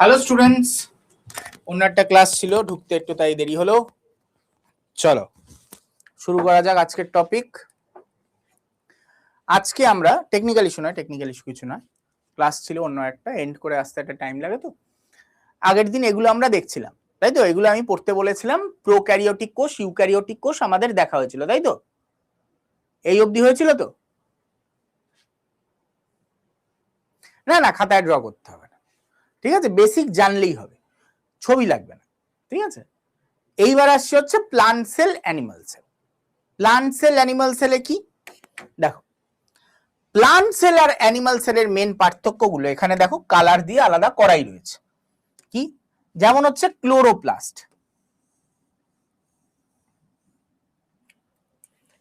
Hello students, অন্য একটা class ছিল, ঢুকতে একটু তাই দেরি হলো। চলো শুরু করা যাক আজকের টপিক। আজকে আমরা টেকনিক্যাল ইস্যু নয়, টেকনিক্যাল ইস্যু কিছু নয়, ক্লাস ছিল অন্য একটা, এন্ড করে আসতে একটা টাইম লাগে। তো আগের দিন এগুলো আমরা দেখছিলাম, তাই তো? এগুলো আমি পড়তে বলেছিলাম। প্রোক্যারিওটিক কোষ, ইউক্যারিওটিক কোষ আমাদের দেখা হয়েছিল, তাই তো? এই অবধি হয়েছিল তো? না না, খাতায় ড্র করতে হবে না, ঠিক আছে? বেসিক জানলেই হবে, ছবি লাগবে না, ঠিক আছে? এইবার আসছে হচ্ছে plant cell, animal cell. Plant cell, animal সেলে কি দেখো, প্লান্ট সেল আর অ্যানিমাল সেলের মেন পার্থক্যগুলো এখানে দেখো কালার দিয়ে আলাদা করাই রয়েছে। কি? যেমন হচ্ছে ক্লোরোপ্লাস্ট।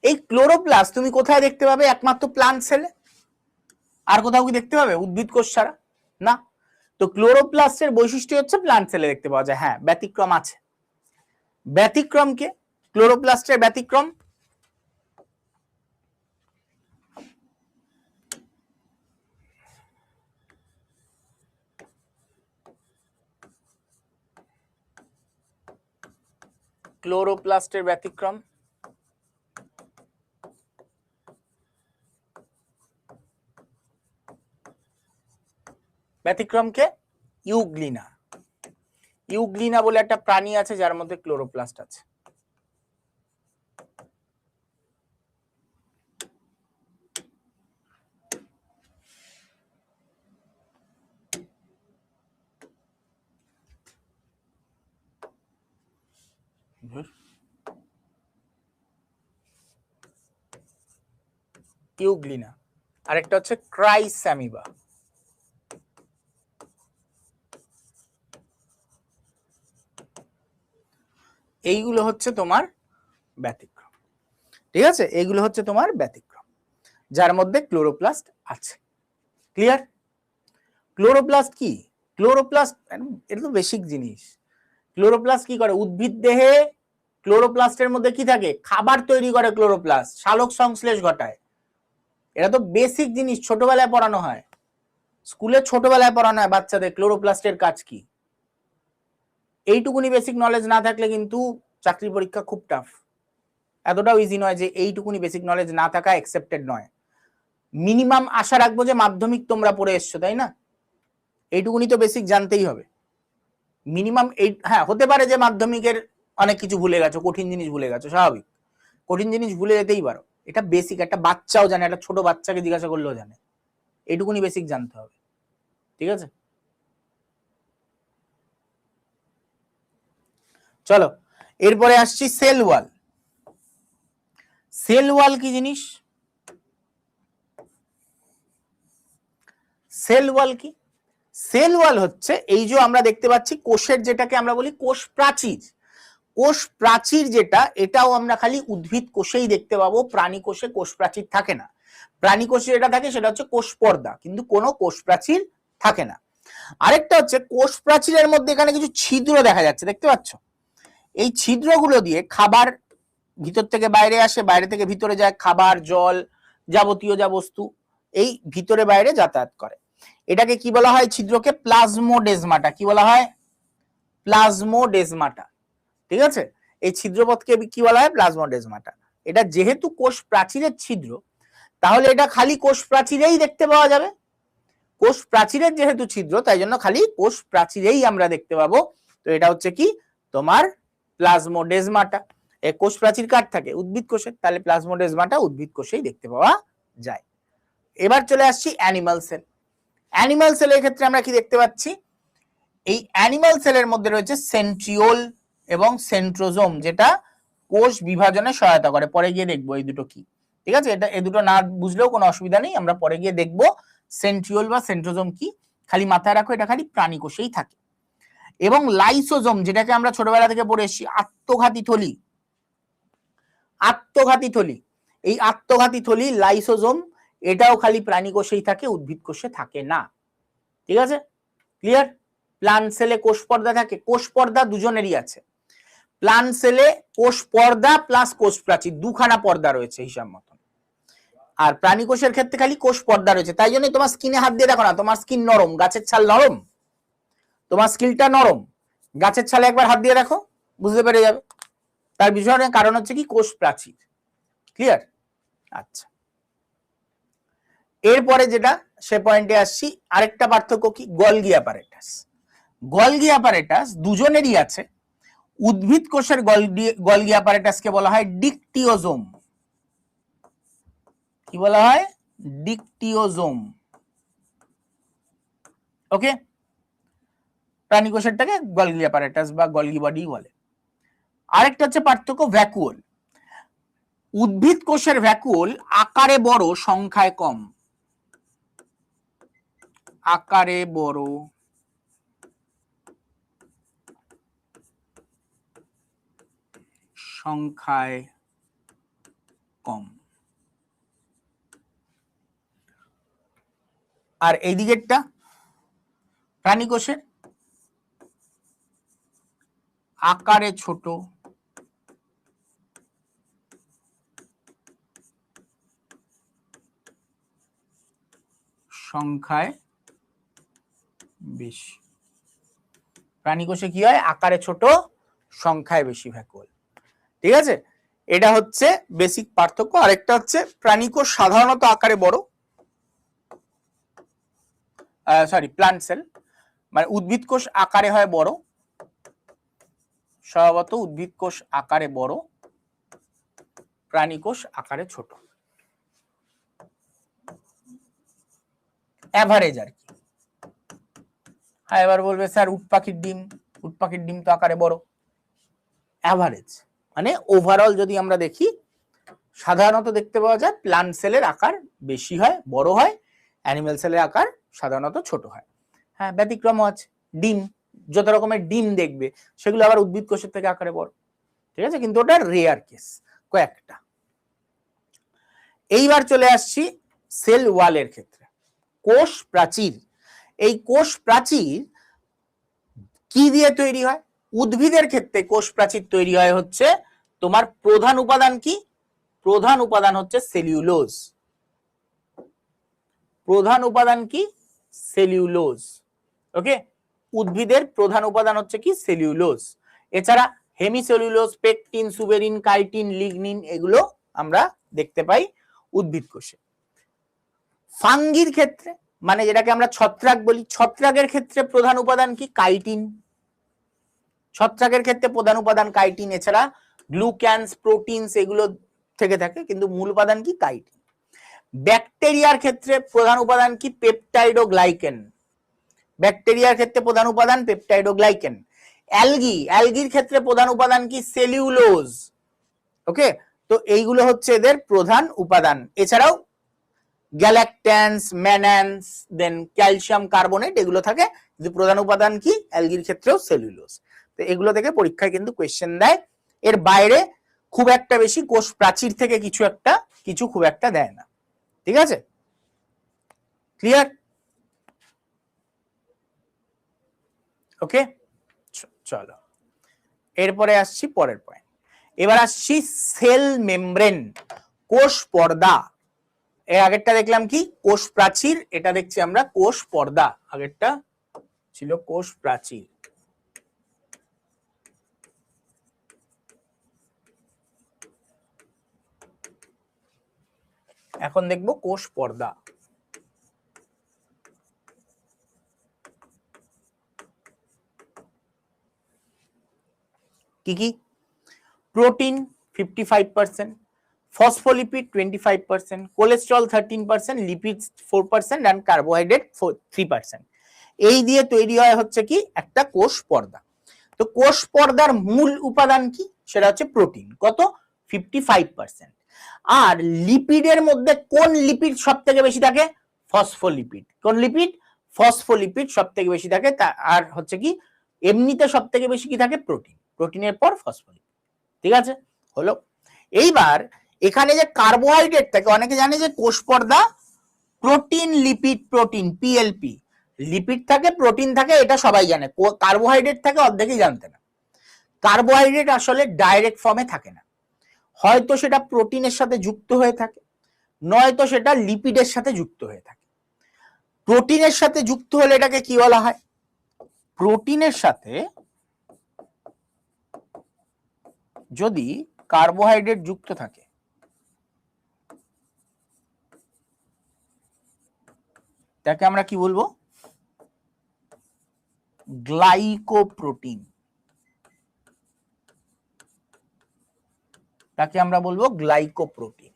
এই ক্লোরোপ্লাস্ট তুমি কোথায় দেখতে পাবে? একমাত্র প্লান্ট সেলে। আর কোথাও কি দেখতে পাবে উদ্ভিদ কোষ ছাড়া? না। তো ক্লোরোপ্লাস্টের বৈশিষ্ট্য হচ্ছে প্লান্ট সেলে দেখতে পাওয়া যায়। হ্যাঁ, ব্যতিক্রম আছে। ব্যতিক্রম কে? ক্লোরোপ্লাস্টের ব্যতিক্রম ক্লোরোপ্লাস্টের ব্যতিক্রম ব্যতিক্রমকে ইউগ্লিনা। ইউগ্লিনা বলে একটা প্রাণী আছে যার মধ্যে ক্লোরোপ্লাস্ট আছে। ইউগ্লিনা। আরেকটা হচ্ছে ক্রাইস্যামিবা। এইগুলো হচ্ছে তোমার ব্যতিক্রম, ঠিক আছে? এইগুলো হচ্ছে তোমার ব্যতিক্রম যার মধ্যে ক্লোরোপ্লাস্ট আছে। ক্লিয়ার? ক্লোরোপ্লাস্ট কি? ক্লোরোপ্লাস্ট এটা তো বেসিক জিনিস। ক্লোরোপ্লাস্ট কি করে? উদ্ভিদ দেহে ক্লোরোপ্লাস্টের মধ্যে কি থাকে? খাবার তৈরি করে ক্লোরোপ্লাস্ট, সালোক সংশ্লেষ ঘটায়। এটা তো বেসিক জিনিস, ছোটবেলায় পড়ানো হয়, স্কুলে ছোটবেলায় পড়ানো হয় বাচ্চাদের ক্লোরোপ্লাস্টের কাজ কি। এইটুকুনি বেসিক নলেজ না থাকলে কিন্তু চাকরি পরীক্ষা খুব টাফ। এতটাও ইজি নয় যে এইটুকুনি বেসিক নলেজ না থাকা অ্যাকসেপ্টেড নয়। মিনিমাম আশা রাখবো যে মাধ্যমিক তোমরা পড়ে এসছো, তাই না? এইটুকুনি তো বেসিক জানতেই হবে মিনিমাম। এই হ্যাঁ, হতে পারে যে মাধ্যমিকের অনেক কিছু ভুলে গেছো, কঠিন জিনিস ভুলে গেছো, স্বাভাবিক, কঠিন জিনিস ভুলে যেতেই পারো। এটা বেসিক, একটা বাচ্চাও জানে, একটা ছোট বাচ্চাকে জিজ্ঞাসা করলেও জানে। এইটুকুনি বেসিক জানতে হবে, ঠিক আছে? চলো এরপরে আসছি সেল ওয়াল। সেল ওয়াল কি জিনিস? সেল ওয়াল কি? সেল ওয়াল হচ্ছে এই যে আমরা দেখতে পাচ্ছি কোষের, যেটাকে আমরা বলি কোষ প্রাচীর। কোষ প্রাচীর যেটা, এটাও আমরা খালি উদ্ভিদ কোষেই দেখতে পাবো, প্রাণী কোষে কোষ প্রাচীর থাকে না। প্রাণী কোষে যেটা থাকে সেটা হচ্ছে কোষ পর্দা, কিন্তু কোনো কোষ প্রাচীর থাকে না। আরেকটা হচ্ছে কোষ প্রাচীরের মধ্যে এখানে কিছু ছিদ্র দেখা যাচ্ছে, দেখতে পাচ্ছ? এই ছিদ্রগুলো দিয়ে খাবার ভিতর থেকে বাইরে আসে, বাইরে থেকে ভিতরে যায়, খাবার, জল, যাবতীয় যা বস্তু এই ভিতরে বাইরে যাতায়াত করে। এটাকে কি বলা হয়? ছিদ্রকে প্লাজমোডেজমাটা। কি বলা হয়? প্লাজমোডেজমাটা, ঠিক আছে? এই ছিদ্রপথকে কি বলা হয়? প্লাজমোডেজমাটা। এটা যেহেতু কোষ প্রাচীরের ছিদ্র, তাহলে এটা খালি কোষ প্রাচীরেই দেখতে পাওয়া যাবে। কোষ প্রাচীরের যেহেতু ছিদ্র, তাই জন্য খালি কোষ প্রাচীরেই আমরা দেখতে পাবো। তো এটা হচ্ছে কি তোমার প্লাজমোডেজমাটা। এই কোষ প্রাচীর কার থাকে? উদ্ভিদ কোষের, তাহলে প্লাজমোডেজমাটা উদ্ভিদ কোষেই দেখতে পাওয়া যায়। এবার চলে আসছি অ্যানিমাল সেল। অ্যানিমাল সেলের ক্ষেত্রে আমরা কি দেখতে পাচ্ছি? এই অ্যানিমাল সেলের মধ্যে রয়েছে সেন্ট্রিওল এবং সেন্ট্রোজোম, যেটা কোষ বিভাজনে সহায়তা করে। পরে গিয়ে দেখবো এই দুটো কি, ঠিক আছে? এটা এই দুটো না বুঝলেও কোনো অসুবিধা নেই, আমরা পরে গিয়ে দেখবো সেন্ট্রিওল বা সেন্ট্রোজোম কি। খালি মাথায় রাখো এটা খালি প্রাণী কোষেই থাকে। এবং লাইসোজোম, যেটাকে আমরা ছোটবেলা থেকে পড়ে এসেছি, আত্মঘাতী থলি। আত্মঘাতী থলি, এই আত্মঘাতী থলি লাইসোজোম, এটাও খালি প্রাণী কোষেই থাকে, উদ্ভিদ কোষে থাকে না, ঠিক আছে? ক্লিয়ার? প্লান্ট সেলে কোষ পর্দা থাকে, কোষ পর্দা দুজনেরই আছে। প্লান্ট সেলে কোষ পর্দা প্লাস কোষ প্রাচীর, দুখানা পর্দা রয়েছে হিসাব মতন। আর প্রাণী কোষের ক্ষেত্রে খালি কোষ পর্দা রয়েছে। তাই জন্য তোমার স্কিনে হাত দিয়ে দেখো না, তোমার স্কিন নরম, গাছের ছাল নরম, তোমার স্কিনটা নরম, গাছের ছালে একবার হাত দিয়ে দেখো, বুঝতে পেরে যাবে। তার বিষয়ে কারণ হচ্ছে কি? কোষ প্রাচীর। ক্লিয়ার? আচ্ছা, এরপরে যেটা সে পয়েন্টে আসছি, আরেকটা পার্থক্য কি? Golgi apparatus. গলগি অ্যাপারেটাস দুজনেরই আছে। উদ্ভিদ কোষের গলগি অ্যাপারেটাসকে বলা হয় ডিকটিওজোম। কি বলা হয়? ডিকটিওজোম। ওকে, প্রাণী কোষেরটাকে গলগি অ্যাপারেটাস বা গলগি বডি বলে। আরেকটা হচ্ছে পার্থক্য ভ্যাকুওল। উদ্ভিদ কোষের ভ্যাকুওল আকারে বড়, সংখ্যায় কম। আকারে বড়, সংখ্যায় কম। আর এই দিকেরটা প্রাণী কোষের আকারে ছোট, সংখ্যায় বেশি। প্রাণী কোষে কি হয়? আকারে ছোট, সংখ্যায় বেশি ভ্যাকুওল, ঠিক আছে? এটা হচ্ছে বেসিক পার্থক্য। আরেকটা হচ্ছে প্রাণী কোষ সাধারণত আকারে বড়, প্লান্ট সেল মানে উদ্ভিদ কোষ আকারে হয় বড়, স্বভাবত উদ্ভিদ কোষ আকারে বড়, প্রাণী কোষ আকারে ছোট। এভারেজ আর কি। হ্যাঁ, এবার বলবে স্যার উট পাখির ডিম তো আকারে বড়। এভারেজ মানে ওভারঅল যদি আমরা দেখি, সাধারণত দেখতে পাওয়া যায় প্লান্ট সেলের আকার বেশি হয়, বড় হয়, অ্যানিমাল সেলের আকার সাধারণত ছোট হয়। হ্যাঁ, ব্যতিক্রম আছে, ডিম, যত রকমের ডিম দেখবে সেগুলো আবার উদ্ভিদ কোষের থেকে আকারে বড়, ঠিক আছে? কিন্তু ওটা রেয়ার কেস, কয়েকটা। এইবার চলে আসছি সেল ওয়ালের ক্ষেত্রে। কোষ প্রাচীর, এই কোষ প্রাচীর কি দিয়ে তৈরি হয়? উদ্ভিদের ক্ষেত্রে কোষ প্রাচীর তৈরি হয় হচ্ছে তোমার প্রধান উপাদান কি? প্রধান উপাদান হচ্ছে সেলুলোজ। প্রধান উপাদান কি? সেলুলোজ। ওকে, উদ্ভিদের প্রধান উপাদান হচ্ছে কি? সেলুলোজ। এছাড়া hemicellulose, pectin, suberin, chitin, lignin এগুলো আমরা দেখতে পাই উদ্ভিদ কোষে। ফাঙ্গির ক্ষেত্রে মানে যেটাকে আমরা ছত্রাক বলি, ছত্রাকের ক্ষেত্রে প্রধান উপাদান কি? কাইটিন। ছত্রাকের ক্ষেত্রে প্রধান উপাদান কাইটিন, এছাড়া গ্লুক্যানস, প্রোটিনস এগুলো থেকে থাকে, কিন্তু মূল উপাদান কি? কাইটিন। ব্যাকটেরিয়ার ক্ষেত্রে প্রধান উপাদান কি? পেপটাইড ও গ্লাইকেন। ব্যাকটেরিয়ার ক্ষেত্রে প্রধান উপাদান পেপটাইড ও গ্লাইকেন। অ্যালগির ক্ষেত্রে প্রধান উপাদান কি? সেলুলোজ। ওকে, তো এইগুলো হচ্ছে এদের প্রধান উপাদান। এছাড়াও গ্যালাক্ট্যান্স, ম্যানান্স, দেন ক্যালসিয়াম কার্বনেট এগুলো থাকে, কিন্তু প্রধান উপাদান কি? অ্যালগির ক্ষেত্রেও সেলুলোজ। তো এগুলো থেকে পরীক্ষায় কিন্তু কোয়েশ্চেন দেয়। এর বাইরে খুব একটা বেশি কোষ প্রাচীর থেকে কিছু খুব একটা দেয় না। ঠিক আছে, ক্লিয়ার? ওকে, চলো এরপরে আসছি পরের পয়েন্ট। এবার আসছি সেল মেমব্রেন, কোষ পর্দা। এর আগেরটা দেখলাম কি? কোষ প্রাচীর। এটা দেখছি আমরা কোষ পর্দা। আগেরটা ছিল কোষ প্রাচীর, এখন দেখব কোষ পর্দা। কি কি? Protein 55%, phospholipid 25%, cholesterol 13%, lipid 4% and carbohydrate 3%। এই দিয়ে তৈরি হয় হচ্ছে কি? একটা কোষ পর্দা। তো কোষ পর্দার মূল উপাদান কি? সেটা হচ্ছে প্রোটিন। কত? 55%। আর লিপিডের মধ্যে কোন লিপিড সব থেকে বেশি থাকে? ফসফোলিপিড। কোন লিপিড? ফসফোলিপিড সব থেকে বেশি থাকে। আর হচ্ছে কি এমনিতে সব থেকে বেশি কি থাকে? প্রোটিন। প্রোটিনের পর ফসফোলিপিড। ঠিক আছে, হলো। এইবার এখানে যে কার্বোহাইড্রেট থাকে, অনেকে জানে যে কোষ পর্দা protein lipid protein PLP, lipid থাকে প্রোটিন থাকে, এটা সবাই জানে। কার্বোহাইড্রেট থাকে অর্ধেকই জানতে না। কার্বোহাইড্রেট আসলে ডাইরেক্ট ফর্মে থাকে না, হয়তো সেটা প্রোটিনের সাথে যুক্ত হয়ে থাকে, নয়তো সেটা লিপিডের সাথে যুক্ত হয়ে থাকে। প্রোটিনের সাথে যুক্ত হলে এটাকে কি বলা হয়? প্রোটিনের সাথে যদি কার্বোহাইড্রেট যুক্ত থাকে তাকে আমরা কি বলবো? গ্লাইকোপ্রোটিন। তাকে আমরা বলবো গ্লাইকোপ্রোটিন।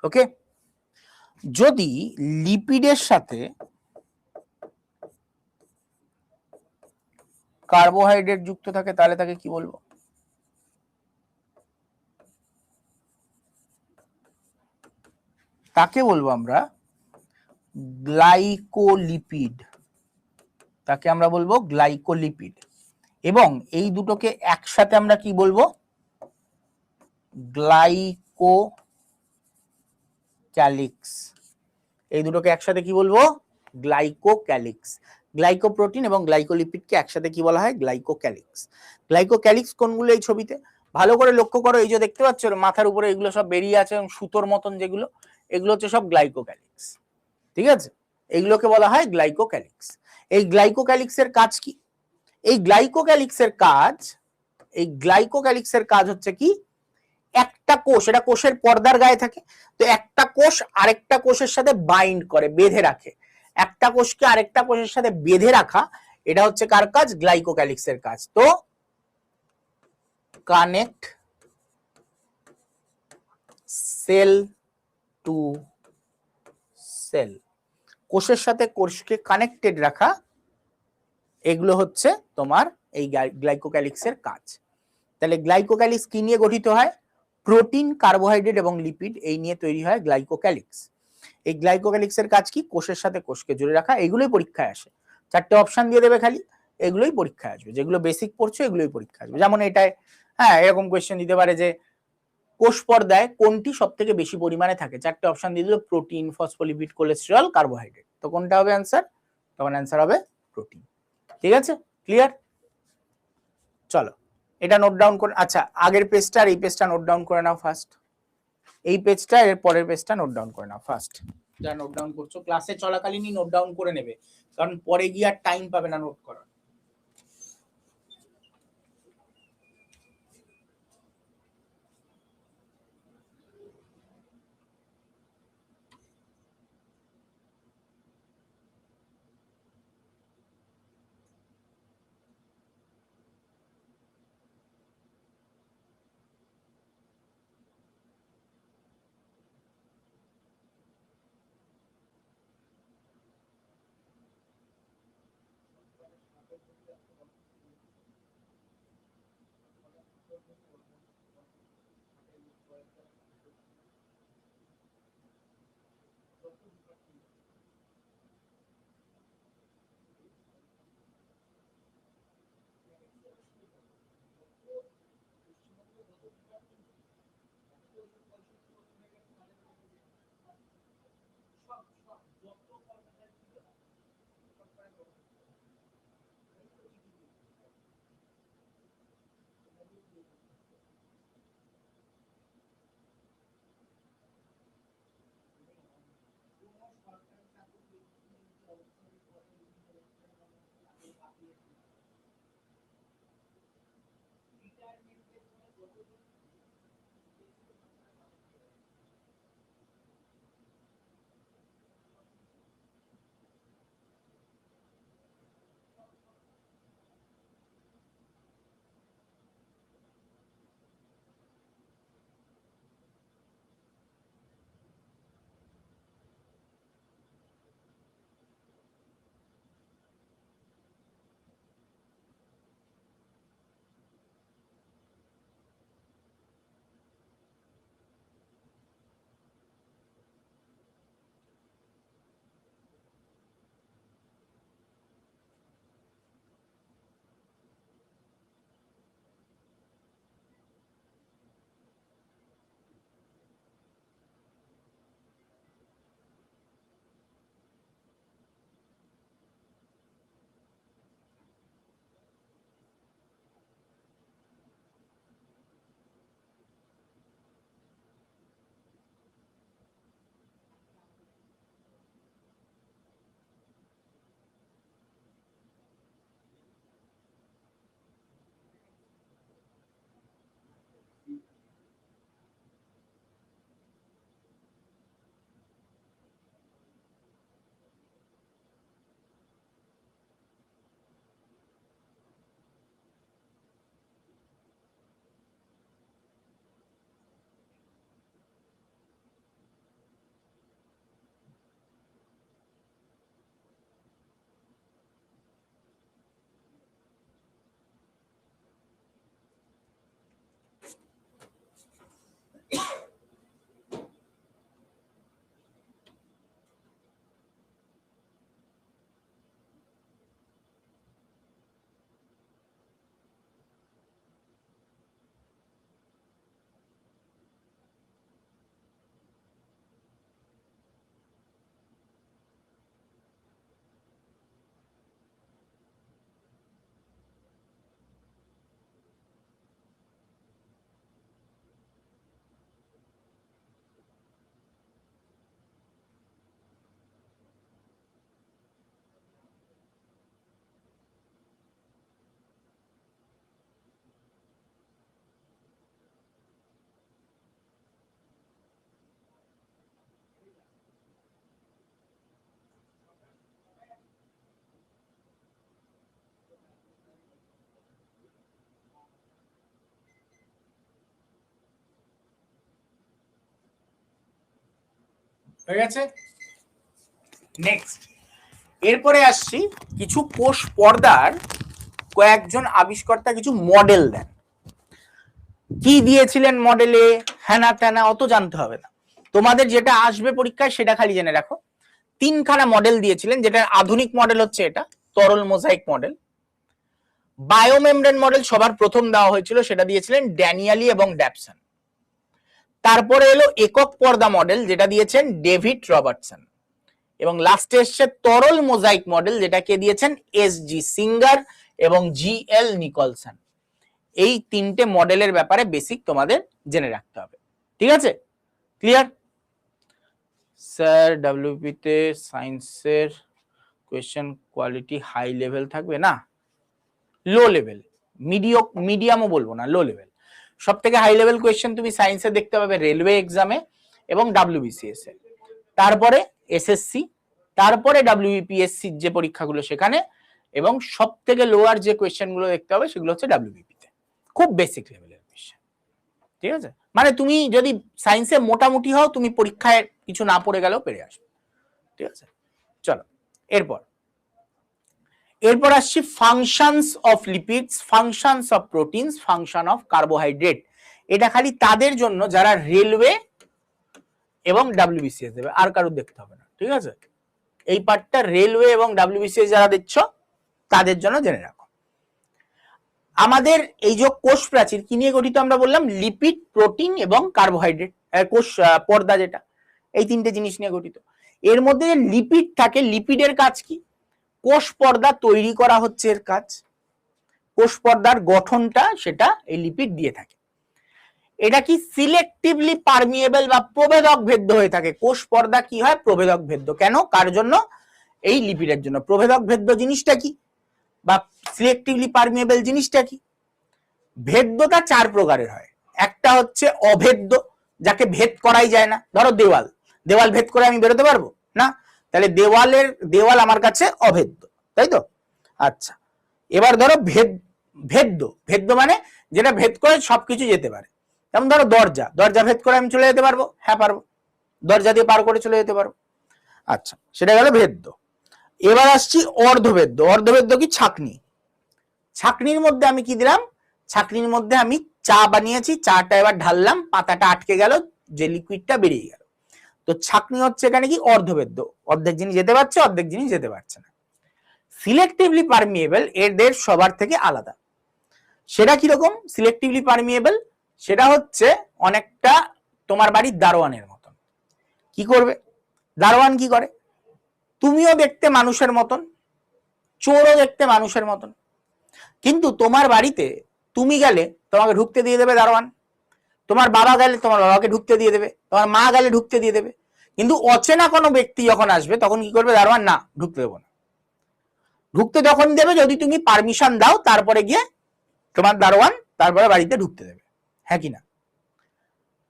ওকে, যদি লিপিডের সাথে কার্বোহাইড্রেট যুক্ত থাকে তাহলে তাকে কি বলবো? তাকে বলবো আমরা গ্লাইকোলিপিড। তাকে আমরা বলবো গ্লাইকোলিপিড। এবং এই দুটোকে একসাথে আমরা কি বলবো? গ্লাইকোক্যালিক্স। এই দুটোকে একসাথে কি বলবো? গ্লাইকোক্যালিক্স। গ্লাইকোপ্রোটিন এবং গ্লাইকোলিপিডকে একসাথে কি বলা হয়? গ্লাইকোক্যালিক্স। গ্লাইকোক্যালিক্স কোনগুলো এই ছবিতে ভালো করে লক্ষ্য করো। এই যে দেখতে পাচ্ছ মাথার উপরে এগুলো সব বেরিয়ে আছে এবং সুতোর মতন যেগুলো, এগুলো হচ্ছে সব গ্লাইকোক্যালিক্স। ঠিক আছে, এইগুলোকে বলা হয় গ্লাইকোক্যালিক্স। এই গ্লাইকোক্যালিক্সের কাজ কি? এই গ্লাইকোক্যালিক্সের কাজ হচ্ছে কি? একটা কোষ, এটা কোষের পর্দার গায়ে থাকে, তো একটা কোষ আরেকটা কোষের সাথে বাইন্ড করে, বেঁধে রাখে। একটা কোষকে আরেকটা কোষের সাথে বেঁধে রাখা, এটা হচ্ছে কার কাজ? গ্লাইকোক্যালিক্সের কাজ। তো কানেক্ট সেল টু সেল, কোষের সাথে কোষকে কানেক্টেড রাখা, এগুলো হচ্ছে তোমার এই গ্লাইকোক্যালিক্সের কাজ। তাহলে গ্লাইকোক্যালিক্স কি নিয়ে গঠিত হয়? প্রোটিন, কার্বোহাইড্রেট এবং লিপিড, এই নিয়ে তৈরি হয় গ্লাইকোক্যালিক্স। এই গ্লাইকোক্যালিক্সের কাজ কি? কোষের সাথে কোষকে জুড়ে রাখা। এগুলোই পরীক্ষায় আসে, চারটে অপশন দিয়ে দেবে খালি, এগুলোই পরীক্ষায় আসবে। যেগুলো বেসিক পড়ছো এগুলোই পরীক্ষা আসবে। যেমন এটাই, হ্যাঁ, এরকম কোয়েশ্চেন দিতে পারে যে কোষ পর্দায় কোনটি সব থেকে বেশি পরিমাণে থাকে? চারটে অপশন দিয়ে দিল, প্রোটিন, ফসফোলিপিড, কোলেস্টেরল, কার্বোহাইড্রেট। তো কোনটা হবে অ্যান্সার? তখন অ্যান্সার হবে প্রোটিন। ঠিক আছে, ক্লিয়ার? চলো এটা নোট ডাউন করে, আচ্ছা আগের পেজটা আর এই পেজটা নোট ডাউন করে নাও ফার্স্ট, এই পেজটা এর পরের পেজটা নোট ডাউন করে নাও ফার্স্ট। যা নোট ডাউন করছো ক্লাসে চলাকালীনই নোট ডাউন করে নেবে, কারণ পরে গিয়ে আর টাইম পাবে না নোট করার। হয়ে গেছে? নেক্সট এরপরে আসছি কিছু কোষ পর্দার কয়েকজন আবিষ্কর্তা কিছু মডেল দেন। কি দিয়েছিলেন মডেলে, হ্যানা ত্যানা অত জানতে হবে না, তোমাদের যেটা আসবে পরীক্ষায় সেটা খালি জেনে রাখো। তিনখানা মডেল দিয়েছিলেন, যেটা আধুনিক মডেল হচ্ছে এটা তরল মোজাইক মডেল। বায়োমেমব্রেন মডেল সবার প্রথম দেওয়া হয়েছিল, সেটা দিয়েছিলেন ড্যানিয়ালি এবং ড্যাপসন। তারপরে এলো একক পর্দা মডেল, যেটা দিয়েছেন ডেভিড রবার্টসন। এবং লাস্টে এসছে তরল মোজাইক মডেল, যেটাকে দিয়েছেন এস জি সিঙ্গার এবং জি এল নিকলসন। এই তিনটে মডেলের ব্যাপারে বেসিক তোমাদের জেনে রাখতে হবে, ঠিক আছে? ক্লিয়ার? স্যার ডাব্লিউপি তে সায়েন্সের কোয়েশ্চেন কোয়ালিটি হাই লেভেল থাকবে না, লো লেভেল, মিডিয়ামও বলবো না, লো লেভেল। সব থেকে হাই লেভেল কোয়েশ্চেন তুমি সায়েন্সে দেখতে পাবে রেলওয়ে এক্সামে এবং ডাব্লিউবিসিএস এ, তারপরে এসএসসি, তারপরে ডাব্লিউবিপিএসসি যে পরীক্ষাগুলো সেখানে, এবং সব থেকে লোয়ার যে কোয়েশ্চেন গুলো দেখতে হবে সেগুলো হচ্ছে ডাব্লিউবিপি তে, খুব বেসিক লেভেলের কোয়েশ্চেন, ঠিক আছে? মানে তুমি যদি সায়েন্সে মোটামুটি হও, তুমি পরীক্ষায় কিছু না পড়ে গেলেও পেরে আসবে, ঠিক আছে? চলো এরপর আসছি functions of lipids, functions of proteins, function of carbohydrate. এটা খালি তাদের জন্য যারা রেলওয়ে এবং ডাব্লিউবিসিএস দেবে, আর কারোর দেখতে হবে না, ঠিক আছে? এই পার্টটা রেলওয়ে এবং ডাব্লিউবিসিএস যারা দিচ্ছ তাদের জন্য জেনে রাখো। আমাদের এই যে কোষ প্রাচীর কি নিয়ে গঠিত আমরা বললাম? লিপিড, প্রোটিন এবং কার্বোহাইড্রেট, কোষ পর্দা যেটা, এই তিনটে জিনিস নিয়ে গঠিত। এর মধ্যে যে লিপিড থাকে, লিপিডের কাজ কি? কোষ পর্দা তৈরি করা হচ্ছে এর কাজ, কোষ পর্দার গঠনটা সেটা এই লিপিড দিয়ে থাকে। এটা কি সিলেক্টিভলি পারমিয়েবল বা প্রভেদক ভেদ্য হয়ে থাকে। কোষ পর্দা কি হয়? প্রভেদক ভেদ্য। কেন? কার জন্য? এই লিপিডের জন্য। প্রভেদক ভেদ্য জিনিসটা কি, বা সিলেক্টিভলি পারমিয়েবল জিনিসটা কি? ভেদ্যতা চার প্রকারের হয়। একটা হচ্ছে অভেদ্য, যাকে ভেদ করাই যায় না। ধরো দেওয়াল, দেওয়াল ভেদ করে আমি বেরোতে পারবো না, তাহলে দেওয়াল আমার কাছে অভেদ্য, তাই তো? আচ্ছা, এবার ধরো ভেদ্য মানে যেটা ভেদ করে সবকিছু যেতে পারে। যেমন ধরো দরজা ভেদ করে আমি চলে যেতে পারবো, হ্যাঁ পারবো, দরজা দিয়ে পার করে চলে যেতে পারবো। আচ্ছা, সেটা গেল ভেদ্য। এবার আসছি অর্ধভেদ্য। অর্ধভেদ্য কি? ছাকনির মধ্যে আমি কি দিলাম? ছাকনির মধ্যে আমি চা বানিয়েছি, চাটা এবার ঢাললাম, পাতাটা আটকে গেল, যে লিকুইডটা বেরিয়ে গেল। তো ছাকনি হচ্ছে এখানে কি? অর্ধভেদ্য, অর্ধেক জিনিস যেতে পারছে, অর্ধেক জিনিস যেতে পারছে না। সিলেক্টিভলি পারমিয়েবল এদের সবার থেকে আলাদা। সেটা কিরকম সিলেক্টিভলি পারমিয়েবল? সেটা হচ্ছে অনেকটা তোমার বাড়ির দারোয়ানের মতন। কি করবে দারোয়ান? কি করে? তুমিও দেখতে মানুষের মতন, চোরও দেখতে মানুষের মতন, কিন্তু তোমার বাড়িতে তুমি গেলে তোমাকে ঢুকতে দিয়ে দেবে দারোয়ান, তোমার বাবা গেলে তোমার বাবাকে ঢুকতে দিয়ে দেবে, তোমার মা গেলে ঢুকতে দিয়ে দেবে। কিন্তু অচেনা কোনো ব্যক্তি যখন আসবে তখন কি করবে দারোয়ান? না, ঢুকতে দেবো না। ঢুকতে তখন দেবে যদি তুমি পারমিশন দাও, তারপরে গিয়ে তোমার দারোয়ান তারপরে বাড়িতে ঢুকতে দেবে, হ্যাঁ কি না?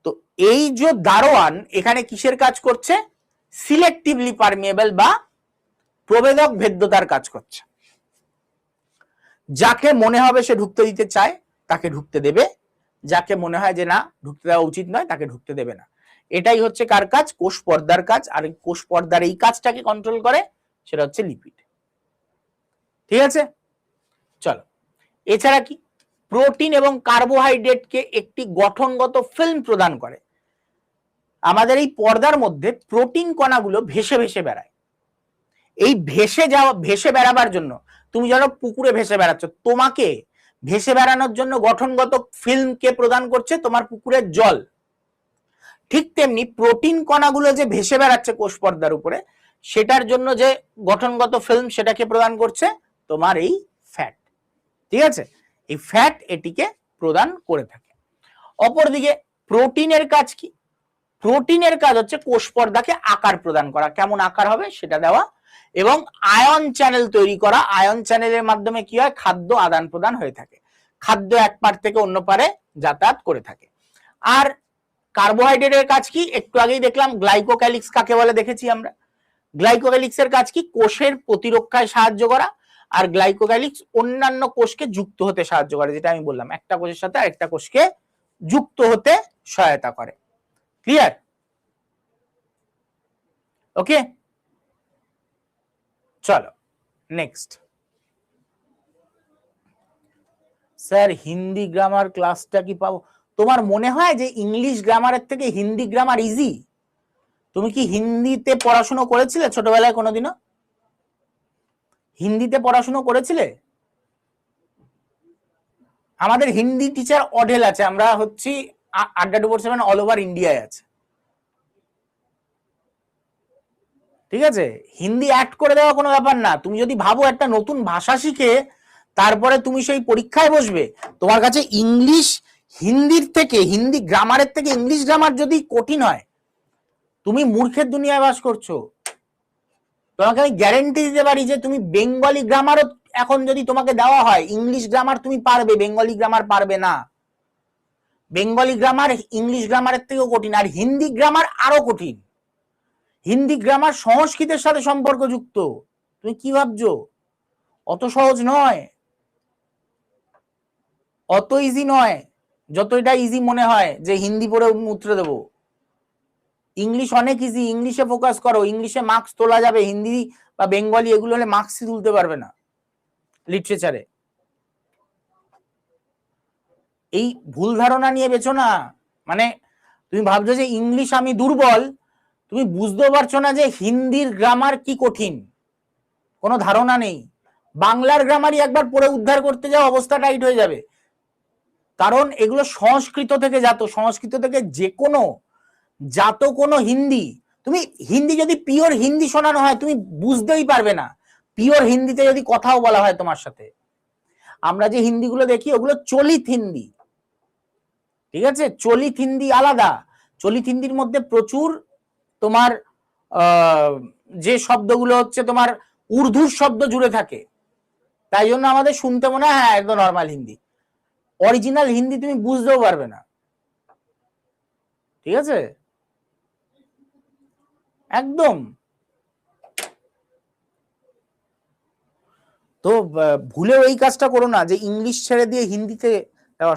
তো এই যে দারোয়ান এখানে কিসের কাজ করছে? সিলেক্টিভলি পারমিয়েবল বা প্রভেদক ভেদ্যতার কাজ করছে। যাকে মনে হবে সে ঢুকতে দিতে চায় তাকে ঢুকতে দেবে, যাকে মনে হয় যে না ঢুকতে দেওয়া উচিত নয় তাকে ঢুকতে দেবে না। এটাই হচ্ছে কার কাজ? কোষ পর্দার কাজ। আর কোষ পর্দার এই কাজটাকে কন্ট্রোল করে সেটা হচ্ছে লিপিড, ঠিক আছে? চলো, এছাড়া কি? প্রোটিন এবং কার্বোহাইড্রেটকে একটি গঠনগত ফিল্ম প্রদান করে। আমাদের এই পর্দার মধ্যে প্রোটিন কণাগুলো ভেসে ভেসে বেড়ায়। এই ভেসে বেড়াবার জন্য, তুমি যেন পুকুরে ভেসে বেড়াচ্ছ, তোমাকে ভেসে বেড়ানোর জন্য গঠনগত ফিল্ম কে প্রদান করছে? তোমার পুকুরের জল। ঠিক তেমনি প্রোটিন কণাগুলো যে ভেসে বেড়াচ্ছে কোষ পর্দার উপরে, সেটার জন্য যে গঠনগত ফিল্ম সেটাকে প্রদান করছে তোমার এই ফ্যাট, ঠিক আছে? এই ফ্যাট এটিকে প্রদান করে থাকে। অপরদিকে প্রোটিনের কাজ কি? প্রোটিনের কাজ হচ্ছে কোষ পর্দাকে আকার প্রদান করা, কেমন আকার হবে সেটা দেওয়া, এবং আয়ন চ্যানেল তৈরি করা। আয়ন চ্যানেলের মাধ্যমে কি হয়? খাদ্য আদান প্রদান হয়ে থাকে, খাদ্য এক পার থেকে অন্য পারে যাতায়াত করে থাকে। আর কার্বোহাইড্রেটের কাজ কি? একটু আগেই দেখলাম গ্লাইকোক্যালিক্স কাকে বলে দেখেছি আমরা। গ্লাইকোক্যালিক্সের কাজ কি? কোষের প্রতিরক্ষায় সাহায্য করা। আর গ্লাইকোক্যালিক্স অন্যান্য কোষকে যুক্ত হতে সাহায্য করে, যেটা আমি বললাম, একটা কোষের সাথে আরেকটা কোষকে যুক্ত হতে সহায়তা করে। ক্লিয়ার? ওকে, চলো নেক্সট। স্যার হিন্দি গ্রামার ক্লাসটা কি পাবো? তোমার মনে হয় যে ইংলিশ গ্রামারের থেকে হিন্দি গ্রামার ইজি? তুমি কি হিন্দিতে পড়াশোনা করেছিলে ছোটবেলায়? কোনোদিনও হিন্দিতে পড়াশোনা করেছিলে? আমাদের হিন্দি টিচার অঢেল আছে, আমরা হচ্ছি আড্ডা 24/7 অল ওভার ইন্ডিয়ায় আছে, ঠিক আছে? হিন্দি অ্যাড করে দেওয়া কোনো ব্যাপার না। তুমি যদি ভাবো একটা নতুন ভাষা শিখে তারপরে তুমি সেই পরীক্ষায় বসবে, তোমার কাছে ইংলিশ হিন্দির থেকে, হিন্দি গ্রামারের থেকে ইংলিশ গ্রামার যদি কঠিন হয়, তুমি মূর্খের দুনিয়ায় বাস করছো। তোমাকে আমি গ্যারেন্টি দিতে পারি যে তুমি বেঙ্গলি গ্রামারও এখন যদি তোমাকে দেওয়া হয়, ইংলিশ গ্রামার তুমি পারবে, বেঙ্গলি গ্রামার পারবে না। বেঙ্গলি গ্রামার ইংলিশ গ্রামারের থেকেও কঠিন, আর হিন্দি গ্রামার আরো কঠিন। হিন্দি গ্রামার সংস্কৃতের সাথে সম্পর্কযুক্ত। তুমি কি ভাবছো? অত সহজ নয়, অত ইজি নয় যত এটা ইজি মনে হয় যে হিন্দি পড়ে উতরে দেবো। ইংলিশ অনেক ইজি, ইংলিশে ফোকাস করো, ইংলিশে মার্কস তোলা যাবে। হিন্দি বা বেঙ্গলি এগুলো হলে মার্কসই তুলতে পারবে না লিটারেচারে। এই ভুল ধারণা নিয়ে বেছো না। মানে তুমি ভাবছো যে ইংলিশ আমি দুর্বল, তুমি বুঝতেও পারছো না যে হিন্দির গ্রামার কি কঠিন, কোনো ধারণা নেই। বাংলার গ্রামারই একবার পড়ে উদ্ধার করতে যাও, অবস্থা টাইট হয়ে যাবে। কারণ এগুলো সংস্কৃত থেকে জাত, সংস্কৃত থেকে যে কোনো জাত কোনো হিন্দি, তুমি হিন্দি যদি পিওর হিন্দি শোনানো হয় তুমি বুঝতেই পারবে না। পিওর হিন্দিতে যদি কথাও বলা হয় তোমার সাথে, আমরা যে হিন্দিগুলো দেখি ওগুলো চলিত হিন্দি, ঠিক আছে? চলিত হিন্দি আলাদা। চলিত হিন্দির মধ্যে প্রচুর তোমার যে শব্দগুলো হচ্ছে তোমার উর্দুর শব্দ জুড়ে থাকে, তাই জন্য আমাদের শুনতে মনে হয় হ্যাঁ একদম নর্মাল হিন্দি। অরিজিনাল হিন্দি তুমি বুঝতেও পারবে না, ঠিক আছে? একদম। তো ভুলেও এই কাজটা করো না যে ইংলিশ ছেড়ে দিয়ে হিন্দিতে।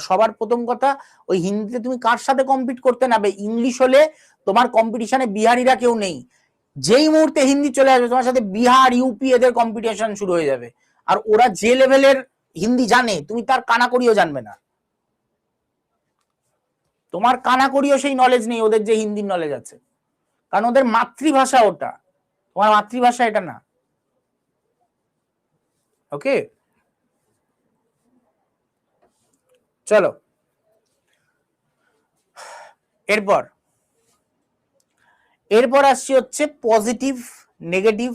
সবার প্রথম কথা, ওই হিন্দিতে তুমি কার সাথে কম্পিট করতে নাবে? ইংলিশ হলে তোমার কম্পিটিশনে বিহারিরা কেউ নেই। যেই মুহূর্তে হিন্দি চলে আসবে তোমার সাথে বিহার, ইউপি এদের কম্পিটিশন শুরু হয়ে যাবে। আর ওরা যে লেভেলের হিন্দি জানে তুমি তার কানাকড়িও জানবে না, তোমার কানাকড়িও সেই নলেজ নেই ওদের যে হিন্দির নলেজ আছে, কারণ ওদের মাতৃভাষা ওটা, তোমার মাতৃভাষা এটা না। ওকে, চলো এরপর আসছি হচ্ছে positive negative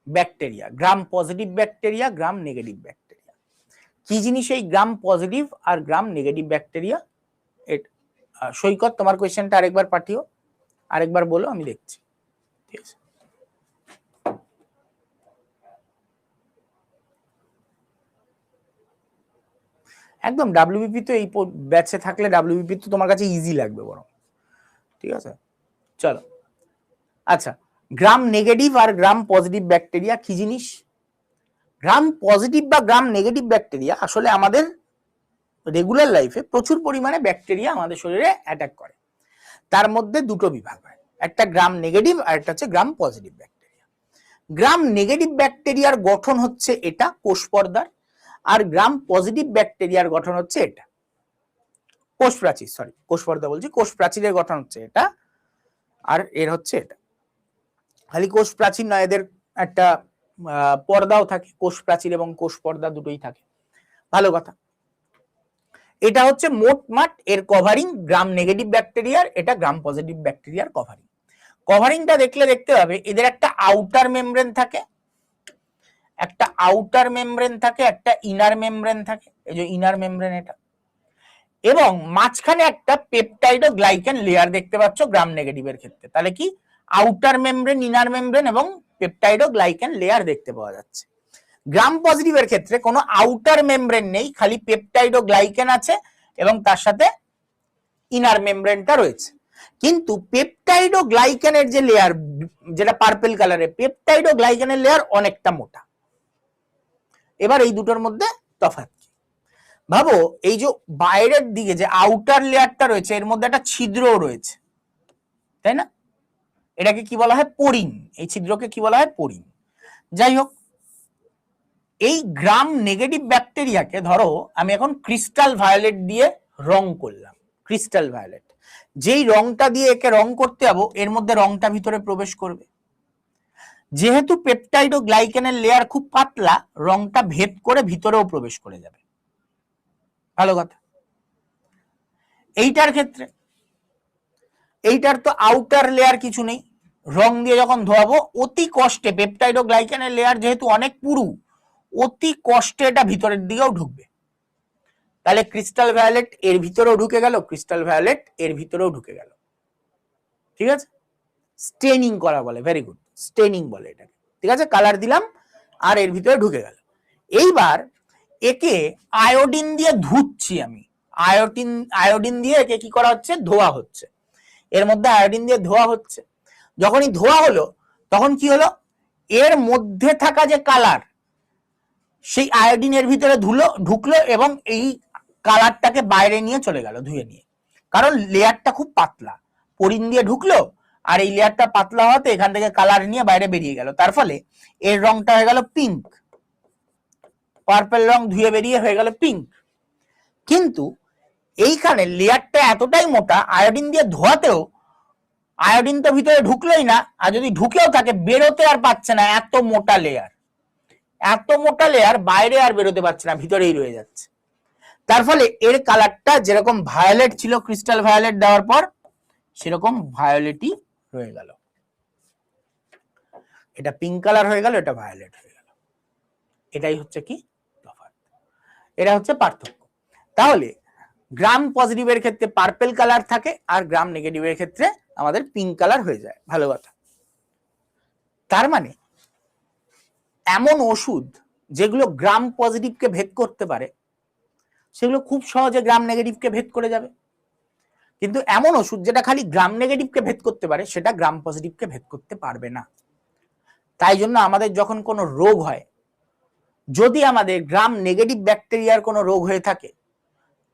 bacteria. Gram positive bacteria, gram negative bacteria কি জিনিস? এই গ্রাম পজিটিভ আর গ্রাম নেগেটিভ ব্যাকটেরিয়া। সৈকত তোমার কোয়েশ্চেনটা আরেকবার পাঠিও, আরেকবার বলো, আমি দেখছি। ঠিক আছে, একদম ডাব্লিউবিপি তো এই ব্যাচে থাকলে ডাব্লিউবিপি তো তোমার কাছে ইজি লাগবে বরং। ঠিক আছে, চলো। আচ্ছা, গ্রাম নেগেটিভ আর গ্রাম পজিটিভ ব্যাকটেরিয়া কি জিনিস? গ্রাম পজিটিভ বা গ্রাম নেগেটিভ ব্যাকটেরিয়া আসলে আমাদের রেগুলার লাইফে প্রচুর পরিমাণে ব্যাকটেরিয়া আমাদের শরীরে অ্যাটাক করে। তার মধ্যে দুটো বিভাগ হয়, একটা গ্রাম নেগেটিভ আর একটা হচ্ছে gram positive bacteria. Gram negative ব্যাকটেরিয়ার গঠন হচ্ছে এটা কোষ পর্দার, আর গ্রাম পজিটিভ ব্যাকটেরিয়ার গঠন হচ্ছে এটা কোষ প্রাচীর। সরি, কোষ পর্দা বলছি, কোষ প্রাচীরের গঠন হচ্ছে এটা, আর এর হচ্ছে এটা। খালি কোষ প্রাচীর নয়, এদের একটা পর্দাও থাকে, কোষ প্রাচীর এবং কোষ পর্দা দুটোই থাকে। ভালো কথা। এটা হচ্ছে মোটমাট এর কভারিং গ্রাম নেগেটিভ ব্যাকটেরিয়ার, এটা গ্রাম পজিটিভ ব্যাকটেরিয়ার কভারিং। কভারিংটা দেখলে দেখতে পাবে এদের একটা আউটার মেমব্রেন থাকে, একটা আউটার মেমব্রেন থাকে, একটা ইনার মেমব্রেন থাকে, এই যে ইনার মেমব্রেন এটা, এবং মাঝখানে একটা পেপটাইড ও গ্লাইকেন লেয়ার দেখতে পাচ্ছ গ্রাম নেগেটিভের ক্ষেত্রে। তাহলে কি আউটার মেমব্রেন, ইনার মেমব্রেন এবং পেপটাইড ও গ্লাইকেন লেয়ার দেখতে পাওয়া যাচ্ছে। গ্রাম পজিটিভের ক্ষেত্রে কোনো আউটার মেমব্রেন নেই, খালি পেপটাইড ও গ্লাইকেন আছে এবং তার সাথে ইনার মেমব্রেনটা রয়েছে। কিন্তু পেপটাইড ও গ্লাইকেনের যে লেয়ার, যেটা পার্পল কালারের, পেপটাইড ও গ্লাইকেনের লেয়ার অনেকটা মোটা। এবার এই দুটোর মধ্যে তফাৎ কি? ভাবো এই যে বাইরের দিকে যে আউটার লেয়ারটা রয়েছে এর মধ্যে একটা ছিদ্রও রয়েছে, তাই না? এটাকে কি বলা হয়? পোরিং। এই ছিদ্রকে কি বলা হয়? পোরিং। যাই হোক, এই গ্রাম নেগেটিভ ব্যাকটেরিয়াকে ধরো আমি এখন ক্রিস্টাল ভায়োলেট দিয়ে রং করলাম, ক্রিস্টাল ভায়োলেট। যেই রংটা দিয়ে একে রং করতে যাবো এর মধ্যে রংটা ভিতরে প্রবেশ করবে। যেহেতু পেপটাইড ও গ্লাইকেনের লেয়ার খুব পাতলা, রংটা ভেদ করে ভিতরেও প্রবেশ করে যাবে। ভালো কথা। এইটার ক্ষেত্রে এইটার তো আউটার লেয়ার কিছু নেই, রং দিয়ে যখন ধোয়াবো অতি কষ্টে পেপটাইড ও গ্লাইকেনের লেয়ার যেহেতু অনেক পুরু, অতি কষ্টে এটা ভিতরের দিকেও ঢুকবে। তাহলে ক্রিস্টাল ভায়োলেট এর ভিতরেও ঢুকে গেল, ক্রিস্টাল ভায়োলেট এর ভিতরেও ঢুকে গেল। ঠিক আছে, স্টেনিং করা বলে, ভেরি গুড, স্টেনিং বলে এটাকে। ঠিক আছে, কালার দিলাম আর এর ভিতরে ঢুকে গেল। এইবার একে আয়োডিন দিয়ে ধুচ্ছি আমি, আয়োডিন দিয়ে একে কি করা হচ্ছে, ধোয়া হচ্ছে। এর মধ্যে আয়োডিন দিয়ে ধোয়া হচ্ছে। যখনই ধোয়া হলো তখন কি হলো, এর মধ্যে থাকা যে কালার সেই আয়োডিনের ভিতরে ঢুকলো এবং এই কালারটাকে বাইরে নিয়ে চলে গেল ধুয়ে নিয়ে। কারণ লেয়ারটা খুব পাতলা, পরিন দিয়ে ঢুকলো আর এই লেয়ারটা পাতলা হওয়াতে এখান থেকে কালার নিয়ে বাইরে বেরিয়ে গেল। তার ফলে এর রংটা হয়ে গেল পিঙ্ক, পার্পল রং ধুয়ে বেরিয়ে হয়ে গেল পিঙ্ক। কিন্তু এইখানে লেয়ারটা এতটাই মোটা, আয়োডিন দিয়ে ধোয়াতেও আয়োডিন তো ভিতরে ঢুকলোই না, আর যদি ঢুকেও থাকে বেরোতে আর পাচ্ছে না, এত মোটা লেয়ার, এত মোটা লেয়ার বাইরে আর বেরোতে পারছে না, ভিতরেই রয়ে যাচ্ছে। তার ফলে এর কালারটা যেরকম ভায়োলেট ছিল ক্রিস্টাল ভায়োলেট দেওয়ার পর, সেরকম ভায়োলেটই রয়ে গেল। এটা পিঙ্ক কালার হয়ে গেল, এটা ভায়োলেট হয়ে গেল। এটাই হচ্ছে কি তফাৎ, এটা হচ্ছে পার্থক্য। তাহলে গ্রাম পজিটিভের ক্ষেত্রে পার্পল কালার থাকে আর গ্রাম নেগেটিভের ক্ষেত্রে আমাদের পিঙ্ক কালার হয়ে যায়, ভালো কথা। তার মানে এমন ওষুধ যেগুলো গ্রাম পজিটিভকে ভেদ করতে পারে সেগুলো খুব সহজে গ্রাম নেগেটিভকে ভেদ করে যাবে। কিন্তু এমন ওষুধ যেটা খালি গ্রাম নেগেটিভকে ভেদ করতে পারে সেটা গ্রাম পজিটিভকে ভেদ করতে পারবে না। তাই জন্য আমাদের যখন কোনো রোগ হয়, যদি আমাদের গ্রাম নেগেটিভ ব্যাকটেরিয়ার কোনো রোগ হয়ে থাকে,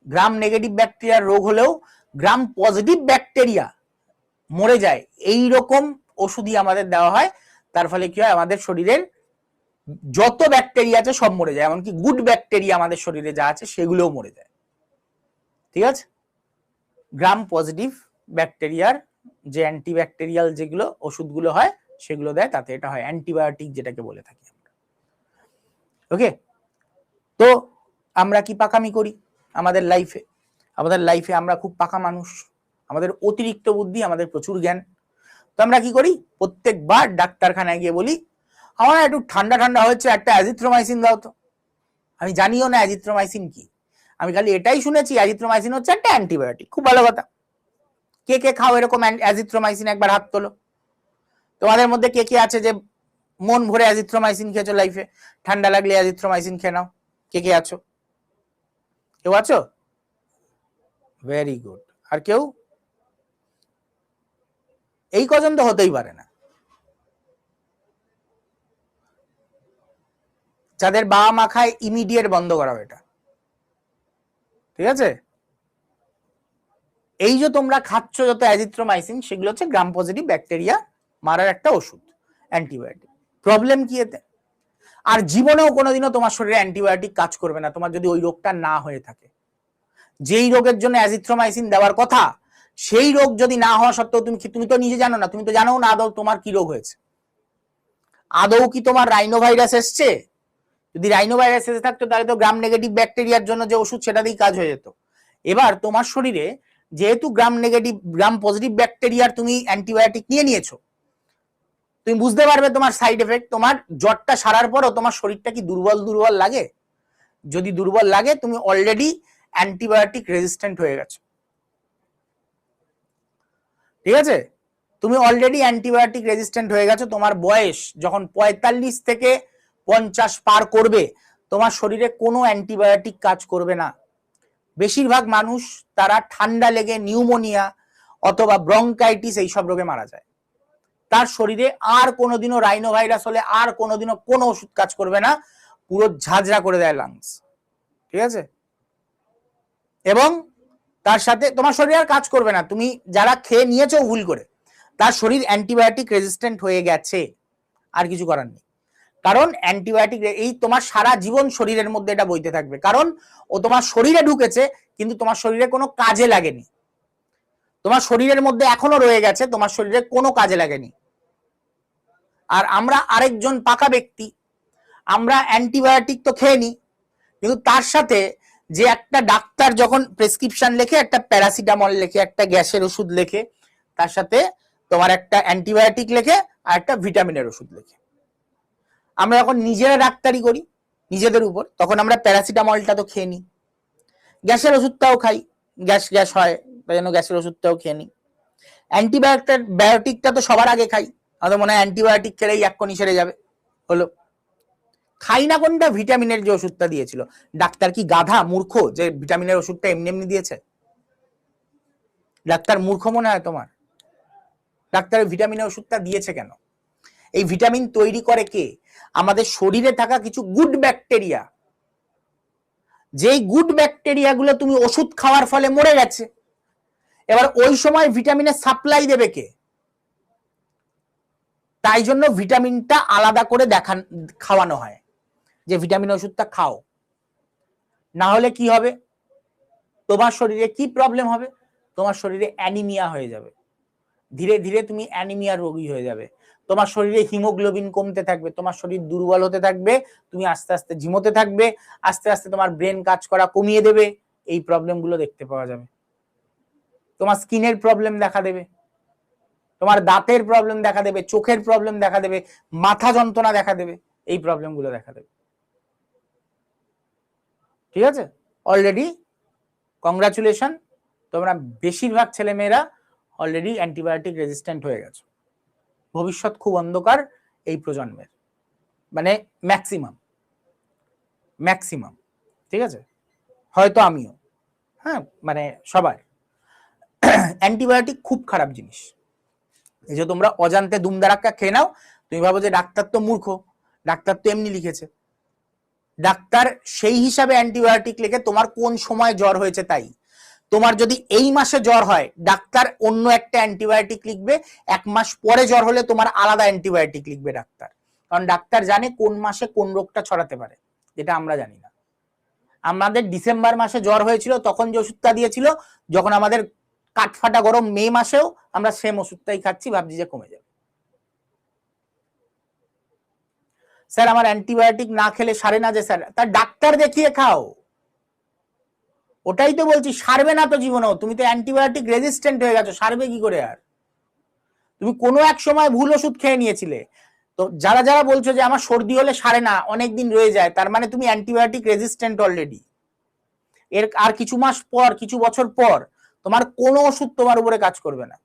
গ্রাম নেগেটিভ ব্যাকটেরিয়ার রোগ হলেও গ্রাম পজিটিভ ব্যাকটেরিয়া মরে যায়, এই রকম ওষুধই আমাদের দেওয়া হয়। তার ফলে কি হয়, আমাদের শরীরের যত ব্যাকটেরিয়া আছে সব মরে যায়, এমনকি গুড ব্যাকটেরিয়া আমাদের শরীরে যা আছে সেগুলোও মরে যায়। ঠিক আছে, গ্রাম পজিটিভ ব্যাকটেরিয়ার যে অ্যান্টিব্যাকটেরিয়াল যেগুলো ওষুধগুলো হয় সেগুলো দেয়, তাতে এটা হয় অ্যান্টিবায়োটিক যেটাকে বলে থাকি আমরা। ওকে, তো আমরা কি পাকামি করি আমাদের লাইফে? আমাদের লাইফে আমরা খুব পাকা মানুষ, আমাদের অতিরিক্ত বুদ্ধি, আমাদের প্রচুর জ্ঞান। তো আমরা কি করি, প্রত্যেকবার ডাক্তারখানায় গিয়ে বলি আমার একটু ঠান্ডা ঠান্ডা হচ্ছে, একটা অ্যাজিথ্রোমাইসিন দাও তো। আমি জানিও না অ্যাজিথ্রোমাইসিন কি, আমি খালি এটাই শুনেছি অ্যাজিথ্রোমাইসিন হচ্ছে একটা অ্যান্টিবায়োটিক। খুব ভালো কথা, কে কে খাও এরকম অ্যাজিথ্রোমাইসিন? একবার হাত তোলো। তোমাদের মধ্যে কে কে আছে যে মন ভরে অ্যাজিথ্রোমাইসিন খেয়েছো লাইফে? ঠান্ডা লাগলে অ্যাজিথ্রোমাইসিন খেয়ে নাও। কে কে আছো? কেউ আছো? Very good. আর কেউ? এই কজন তো হতেই পারে না। যাদের বাবা মা খায় ইমিডিয়েট বন্ধ করাও এটা, ঠিক আছে? এই যে তোমরা খাচ্ছ যত অ্যাজিথ্রোমাইসিন, সেগুলো হচ্ছে গ্রাম পজিটিভ ব্যাকটেরিয়া মারার একটা ওষুধ, অ্যান্টিবায়োটিক। প্রবলেম কি এতে? আর জীবনেও কোনোদিনও তোমার শরীরে অ্যান্টিবায়োটিক কাজ করবে না তোমার যদি ওই রোগটা না হয়ে থাকে। যেই রোগের জন্য অ্যাজিথ্রোমাইসিন দেওয়ার কথা, সেই রোগ যদি না হওয়া সত্ত্বেও তুমি তো নিজে জানো না, তুমি তো জানো না আদৌ তোমার কি রোগ হয়েছে। আদৌ কি তোমার রাইনোভাইরাস এসছে? যদি রাইনোভাইরাস এসে থাকতো তাহলে তো গ্রাম নেগেটিভ ব্যাকটেরিয়ার জন্য যে ওষুধ সেটা দিয়েই কাজ হয়ে যেত। এবার তোমার শরীরে যেহেতু গ্রাম পজিটিভ ব্যাকটেরিয়ার তুমি অ্যান্টিবায়োটিক নিয়ে নিয়েছো, তুমি বুঝতে পারবে তোমার সাইড এফেক্ট। তোমার জ্বরটা সারার পরও তোমার শরীরটা কি দুর্বল দুর্বল লাগে? যদি দুর্বল লাগে, তুমি অলরেডি অ্যান্টিবায়োটিক রেজিস্ট্যান্ট হয়ে গেছো। ঠিক আছে, তুমি অলরেডি অ্যান্টিবায়োটিক রেজিস্ট্যান্ট হয়ে গেছো। তোমার বয়স যখন 45 থেকে 50 পার করবে, তোমার শরীরে কোনো অ্যান্টিবায়োটিক কাজ করবে না। বেশিরভাগ মানুষ তারা ঠান্ডা লেগে নিউমোনিয়া অথবা ব্রঙ্কাইটিস এইসব রোগে মারা যায়। তার শরীরে আর কোনোদিনও রাইনোভাইরাস হলে আর কোনোদিনও কোনো ওষুধ কাজ করবে না, পুরো ঝাঁঝরা করে দেয় লাংস। ঠিক আছে, এবং তার সাথে তোমার শরীর আর কাজ করবে না। তুমি যারা খেয়ে নিয়েছো ভুল করে, তার শরীর অ্যান্টিবায়োটিক রেজিস্ট্যান্ট হয়ে গেছে, আর কিছু করার নেই। কারণ অ্যান্টিবায়োটিক এই তোমার সারা জীবন শরীরের মধ্যে এটা বইতে থাকবে, কারণ ও তোমার শরীরে ঢুকেছে কিন্তু তোমার শরীরে কোনো কাজে লাগেনি। তোমার শরীরের মধ্যে এখনো রয়ে গেছে, তোমার শরীরে কোনো কাজে লাগেনি। আর আমরা আরেকজন পাকা ব্যক্তি, আমরা অ্যান্টিবায়োটিক তো খেয়ে নি, কিন্তু তার সাথে যে একটা ডাক্তার যখন প্রেসক্রিপশন লেখে, একটা প্যারাসিটামল লেখে, একটা গ্যাসের ওষুধ লেখে, তার সাথে তোমার একটা অ্যান্টিবায়োটিক লেখে আর একটা ভিটামিনের ওষুধ লেখে। আমরা যখন নিজেরা ডাক্তারি করি, নিজেদের উপর, তখন আমরা প্যারাসিটামলটা তো খেয়ে নিই, গ্যাসের ওষুধটাও খাই, গ্যাস গ্যাস হয় তাই জন্য গ্যাসের ওষুধটাও খেয়ে নিই। অ্যান্টিবায়োটিকটা তো সবার আগে খাই, আমাদের মনে হয় অ্যান্টিবায়োটিক খেলেই এক্ষুনি সেরে যাবে, হলো। খাই না কোনটা? ভিটামিনের যে ওষুধটা দিয়েছিল। ডাক্তার কি গাধা মূর্খ যে ভিটামিনের ওষুধটা এমনি এমনি দিয়েছে? ডাক্তার মূর্খ মনে হয় তোমার? ডাক্তার ভিটামিনের ওষুধটা দিয়েছে কেন? এই ভিটামিন তৈরি করে কে? আমাদের শরীরে থাকা কিছু গুড ব্যাকটেরিয়া, যেই গুড ব্যাকটেরিয়া গুলো তুমি ওষুধ খাওয়ার ফলে মরে গেছে, এবার ওই সময় ভিটামিনের সাপ্লাই দেবে কে? তাই জন্য ভিটামিনটা আলাদা করে খাওয়ানো হয় যে ভিটামিন ওষুধটা খাও, না হলে কি হবে? তোমার শরীরে কি প্রবলেম হবে? তোমার শরীরে অ্যানিমিয়া হয়ে যাবে, ধীরে ধীরে তুমি অ্যানিমিয়া রোগী হয়ে যাবে, তোমার শরীরে হিমোগ্লোবিন কমতে থাকবে, তোমার শরীর দুর্বল হতে থাকবে, তুমি আস্তে আস্তে ঝিমোতে থাকবে, আস্তে আস্তে তোমার ব্রেন কাজ করা কমিয়ে দেবে, এই প্রবলেমগুলো দেখতে পাওয়া যাবে। তোমার স্কিনের প্রবলেম দেখা দেবে, তোমার দাঁতের প্রবলেম দেখা দেবে, চোখের প্রবলেম দেখা দেবে, মাথা যন্ত্রণা দেখা দেবে, এই প্রবলেমগুলো দেখা দেবে। ঠিক আছে? অলরেডি কংগ্রাচুলেশন, তোমরা বেশিরভাগ ছেলেমেয়েরা অলরেডি অ্যান্টিবায়োটিক রেজিস্ট্যান্ট হয়ে গেছো। ভবিষ্যৎ খুব অন্ধকার এই প্রজন্মের, মানে ম্যাক্সিমাম। ঠিক আছে? হয়তো আমিও, হ্যাঁ, মানে সবার। অ্যান্টিবায়োটিক খুব খারাপ জিনিস। এই যে তোমরা অজান্তে দুমদারাক্কা খেয়ে নাও, তুমি ভাবো যে ডাক্তার তো মূর্খ, ডাক্তার তো এমনি লিখেছে। ডাক্তার সেই হিসাবে অ্যান্টিবায়োটিক লিখে তোমার কোন সময় জ্বর হয়েছে তাই। তোমার যদি এই মাসে জ্বর হয়, ডাক্তার অন্য একটা অ্যান্টিবায়োটিক লিখবে, এক মাস পরে জ্বর হলে তোমার আলাদা অ্যান্টিবায়োটিক লিখবে ডাক্তার, কারণ ডাক্তার জানে কোন মাসে কোন রোগটা ছড়াতে পারে, যেটা আমরা জানি না। আমাদের ডিসেম্বর মাসে জ্বর হয়েছিল, তখন যে ওষুধটা দিয়েছিল, যখন আমাদের কাঠফাটা গরম মে মাসেও আমরা সেম ওষুধটাই খাচ্ছি, ভাবছি যে কমে যাবে। স্যার আমার অ্যান্টিবায়োটিক না খেলে সারে না যে? স্যার তার ডাক্তার দেখিয়ে খাও, ওটাই তো বলছি, সারবে না তো জীবনেও, তুমি তো অ্যান্টিবায়োটিক রেজিস্ট্যান্ট হয়ে গেছো, সারবে কি করে? আর তুমি কোনো এক সময় ভুল ওষুধ খেয়ে নিয়েছিলে, তো যারা যারা বলছো যে আমার সর্দি হলে সারে না, অনেকদিন রয়ে যায়, তার মানে তুমি অ্যান্টিবায়োটিক রেজিস্ট্যান্ট অলরেডি। এর আর কিছু মাস পর, কিছু বছর পর তোমার কোনো ওষুধ তোমার উপরে কাজ করবে না,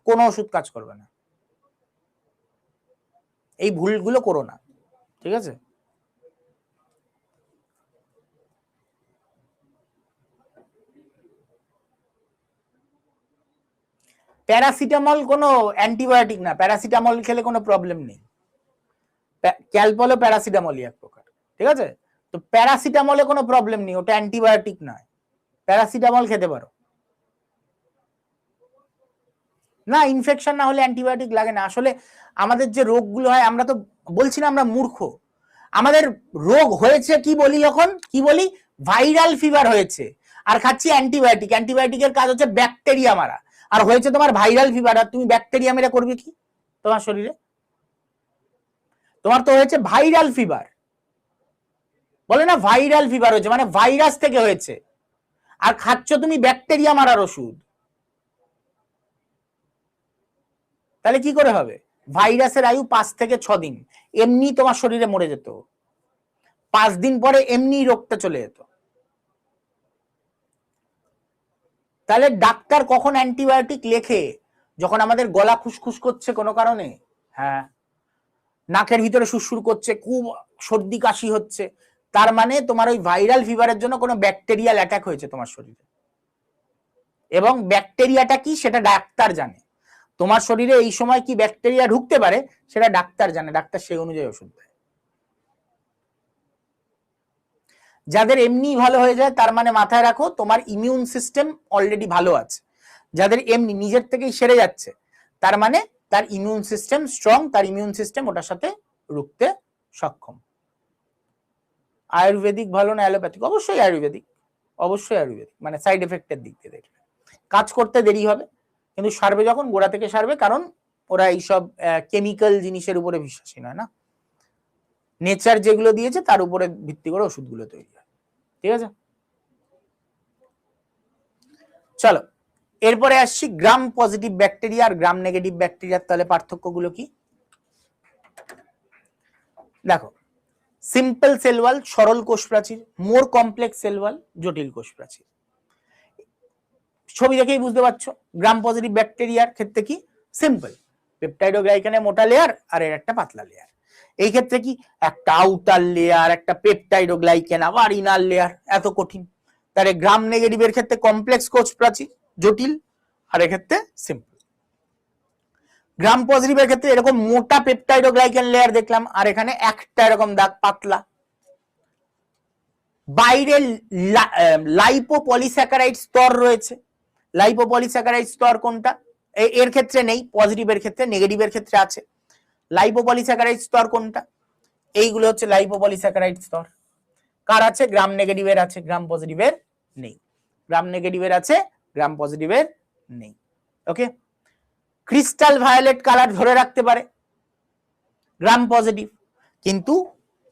কোনো ওষুধ কাজ করবে না। এই ভুলগুলো করো না, ঠিক আছে? প্যারাসিটামল কোনো অ্যান্টিবায়োটিক না, প্যারাসিটামল খেলে কোনো প্রবলেম নেই, ক্যালপলও প্যারাসিটামলই এক প্রকার, ঠিক আছে? তো প্যারাসিটামলে কোনো প্রবলেম নেই, ওটা অ্যান্টিবায়োটিক নয়, প্যারাসিটামল খেতে পারো। না, ইনফেকশন না হলে অ্যান্টিবায়োটিক লাগে না। আসলে আমাদের যে রোগগুলো হয়, আমরা তো বলছি না আমরা মূর্খ, আমাদের রোগ হয়েছে কি বলি, যখন কি বলি ভাইরাল ফিভার হয়েছে, আর খাচ্ছি অ্যান্টিবায়োটিক। অ্যান্টিবায়োটিকের কাজ হচ্ছে ব্যাকটেরিয়া মারা, আর হয়েছে তোমার ভাইরাল ফিভার, আর তুমি ব্যাকটেরিয়া মেরে করবে কি তোমার শরীরে? তোমার তো হয়েছে ভাইরাল ফিভার, বলে না ভাইরাল ফিভার হয়েছে মানে ভাইরাস থেকে হয়েছে, আর খাচ্ছ তুমি ব্যাকটেরিয়া মারার ওষুধ, তাহলে কি করে হবে? ভাইরাসের আয়ু 5 থেকে 6 দিন, এমনি তোমার শরীরে মরে যেত, 5 দিন পরে এমনি রোগটা চলে যেত। তাহলে ডাক্তার কখন অ্যান্টিবায়োটিক লেখে? যখন আমাদের গলা খুসখুস করছে কোনো কারণে, হ্যাঁ, নাকের ভিতরে সুরসুর করছে, খুব সর্দি কাশি হচ্ছে, তার মানে তোমার ওই ভাইরাল ফিভারের জন্য কোনো ব্যাকটেরিয়াল অ্যাটাক হয়েছে তোমার শরীরে, এবং ব্যাকটেরিয়াটা কি সেটা ডাক্তার জানে। তোমার শরীরে এই সময় কি ব্যাকটেরিয়া ঢুকতে পারে সেটা ডাক্তার জানে, ডাক্তার সেই অনুযায়ী ওষুধ দেয়। যাদের এমনি ভালো হয়ে যায়, তার মানে মাথায় রাখো তোমার ইমিউন সিস্টেম অলরেডি ভালো আছে। যাদের এমনি নিজের থেকেই সেরে যাচ্ছে, তার মানে তার ইমিউন সিস্টেম স্ট্রং, তার ইমিউন সিস্টেম ওটার সাথে রুখতে সক্ষম। আয়ুর্বেদিক ভালো না অ্যালোপ্যাথিক? অবশ্যই আয়ুর্বেদিক, অবশ্যই আয়ুর্বেদিক, মানে সাইড এফেক্টের দিক দিয়ে দেখবে কাজ করতে দেরি হবে, কিন্তু সারবে যখন গোড়া থেকে সারবে, কারণ ওরা এইসব কেমিক্যাল জিনিসের উপরে বিশ্বাসী নয় না, নেচার যেগুলো দিয়েছে তার উপরে ভিত্তি করে ওষুধগুলো তৈরি হয়। ঠিক আছে, চলো এরপরে আসছি গ্রাম পজিটিভ ব্যাকটেরিয়া আর গ্রাম নেগেটিভ ব্যাকটেরিয়ার তাহলে পার্থক্যগুলো কি। দেখো, সিম্পল সেল ওয়াল সরল কোষ প্রাচীর, মোর কমপ্লেক্স সেল ওয়াল জটিল কোষ প্রাচীর। ছবি দেখেই বুঝতে পারছো গ্রাম পজিটিভ ব্যাকটেরিয়ার ক্ষেত্রে কি সিম্পল, পেপটাইডোগ্লাইকানের মোটা লেয়ার আর এর একটা পাতলা লেয়ার। এই ক্ষেত্রে কি একটা আউটার লেয়ার, একটা পেপটাইডোগ্লাইকেন, আবার ইনার লেয়ার, এত কঠিন। তাহলে গ্রাম নেগেটিভের ক্ষেত্রে কমপ্লেক্স কোষ প্রাচীর জটিল, আর এক্ষেত্রে সিম্পল। গ্রাম পজিটিভের ক্ষেত্রে এরকম মোটা পেপটাইডোগ্লাইকেন লেয়ার দেখলাম, আর এখানে একটা এরকম দাগ পাতলা। বাইরে লাইপোপলিস্যাকারাইড স্তর রয়েছে। লাইপোপলিস্যাকারাইড স্তর কোনটা? এর ক্ষেত্রে নেই, পজিটিভের ক্ষেত্রে, নেগেটিভের ক্ষেত্রে আছে। লাইপোপলিস্যাকারাইড স্তর কোনটা? এইগুলো হচ্ছে লাইপোপলিস্যাকারাইড স্তর। কার আছে? গ্রাম নেগেটিভের আছে, গ্রাম পজিটিভের নেই। গ্রাম নেগেটিভের আছে, গ্রাম পজিটিভের নেই। ওকে, ক্রিস্টাল ভায়োলেট কালার ধরে রাখতে পারে গ্রাম পজিটিভ, কিন্তু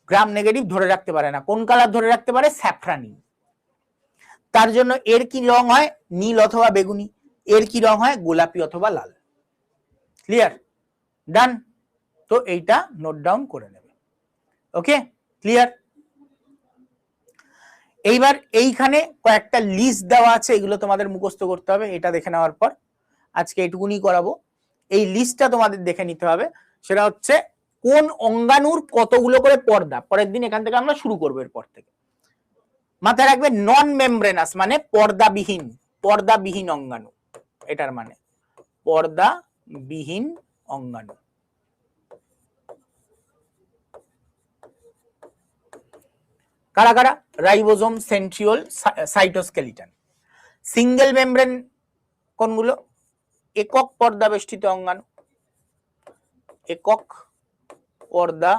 গ্রাম নেগেটিভ ধরে রাখতে পারে না। কোন কালার ধরে রাখতে পারে? স্যাফরানি। তার জন্য এর কি রং হয়? নীল অথবা বেগুনি। এর কি রং হয়? গোলাপি অথবা লাল। ক্লিয়ার? ডান। তো এইটা নোট ডাউন করে নেবে। ওকে, ক্লিয়ার? এইবার এইখানে কয়েকটা লিস্ট দেওয়া আছে, এগুলো তোমাদের মুখস্থ করতে হবে। এটা দেখে নেওয়ার পর আজকে এটুকুনি করাবো। এই লিস্টটা তোমাদের দেখে নিতে হবে। সেটা হচ্ছে কোন অঙ্গাণুর কতগুলো করে পর্দা। পরের দিন এখান থেকে আমরা শুরু করবো। এরপর থেকে মাথায় রাখবে নন মেমব্রেনাস মানে পর্দাবিহীন, পর্দাবিহীন অঙ্গাণু, এটার মানে পর্দাবিহীন অঙ্গাণু। কারা কারা? Ribosome, centriole, cytoskeleton. Single membrane কোনগুলো? একক পর্দা বেষ্টিত অঙ্গাণু, একক পর্দা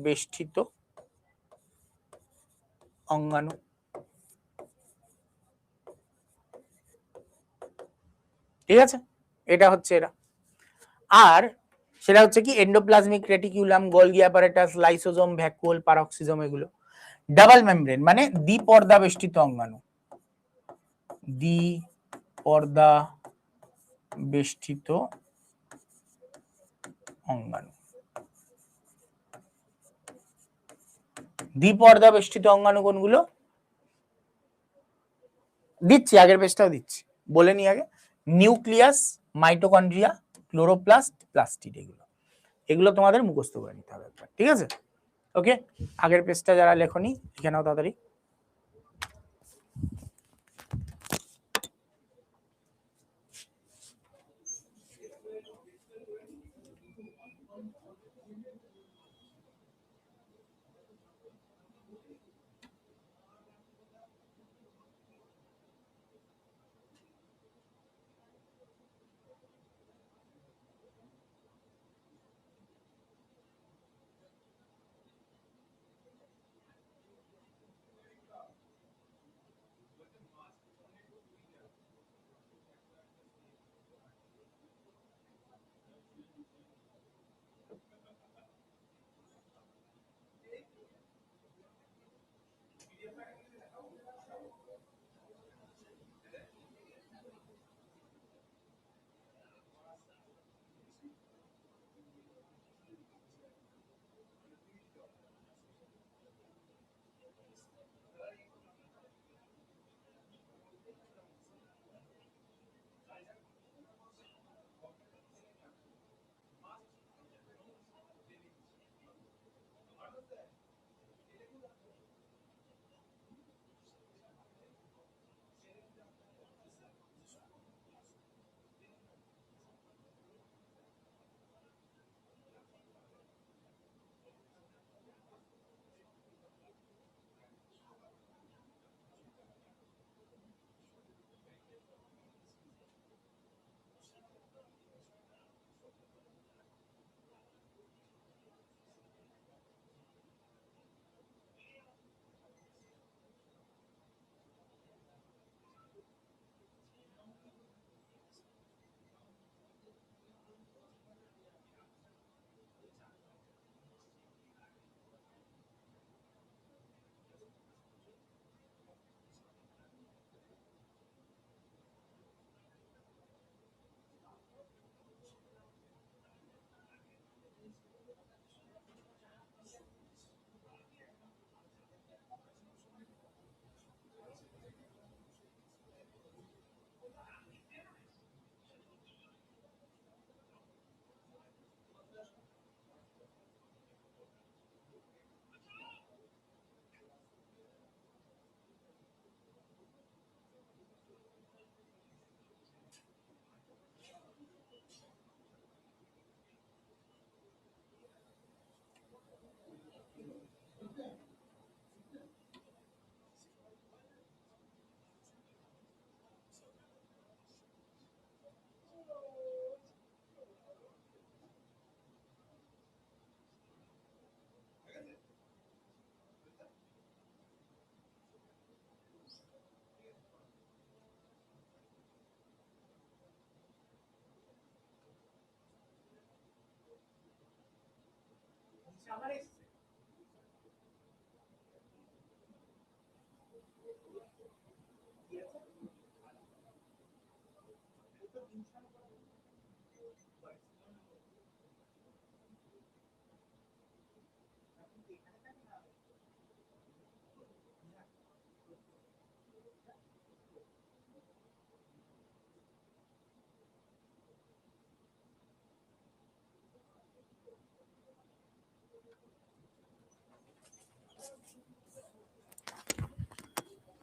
বেষ্টিত অঙ্গাণু। ঠিক আছে, এটা হচ্ছে এরা। আর সেটা হচ্ছে কি endoplasmic reticulum, Golgi apparatus, lysosome, vacuole, peroxisome, এগুলো। ডাবল মেমব্রেন মানে দ্বিপর্দা বেষ্টিত অঙ্গাণু, দ্বিপর্দা বেষ্টিত অঙ্গাণু। দ্বিপর্দা বেষ্টিত অঙ্গাণু কোনগুলো? দিচ্ছি, আগের পেজটাও দিচ্ছি, বলে নি আগে। নিউক্লিয়াস, মাইটোকন্ড্রিয়া, ক্লোরোপ্লাস্ট, প্লাস্টিড, এগুলো এগুলো তোমাদের মুখস্থ করে নিতে হবে। ঠিক আছে? ওকে, আগের পেজটা যারা লেখনি লিখে নাও তাড়াতাড়ি।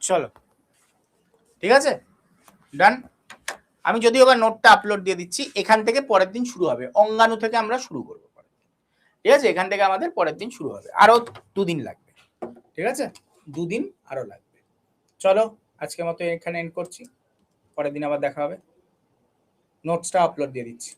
চলো ঠিক আছে, ডান। আমি যদিও আবার নোটটা আপলোড দিয়ে দিচ্ছি, এখান থেকে পরের দিন শুরু হবে, অঙ্গাণু থেকে আমরা শুরু করবো, ঠিক আছে? এখান থেকে আমাদের পরের দিন শুরু হবে, আরো 2 দিন লাগবে, ঠিক আছে? 2 দিন আরো লাগবে। চলো আজকের মতো এখানে এন্ড করছি, পরের দিন আবার দেখা হবে, নোটসটা আপলোড দিয়ে দিচ্ছি।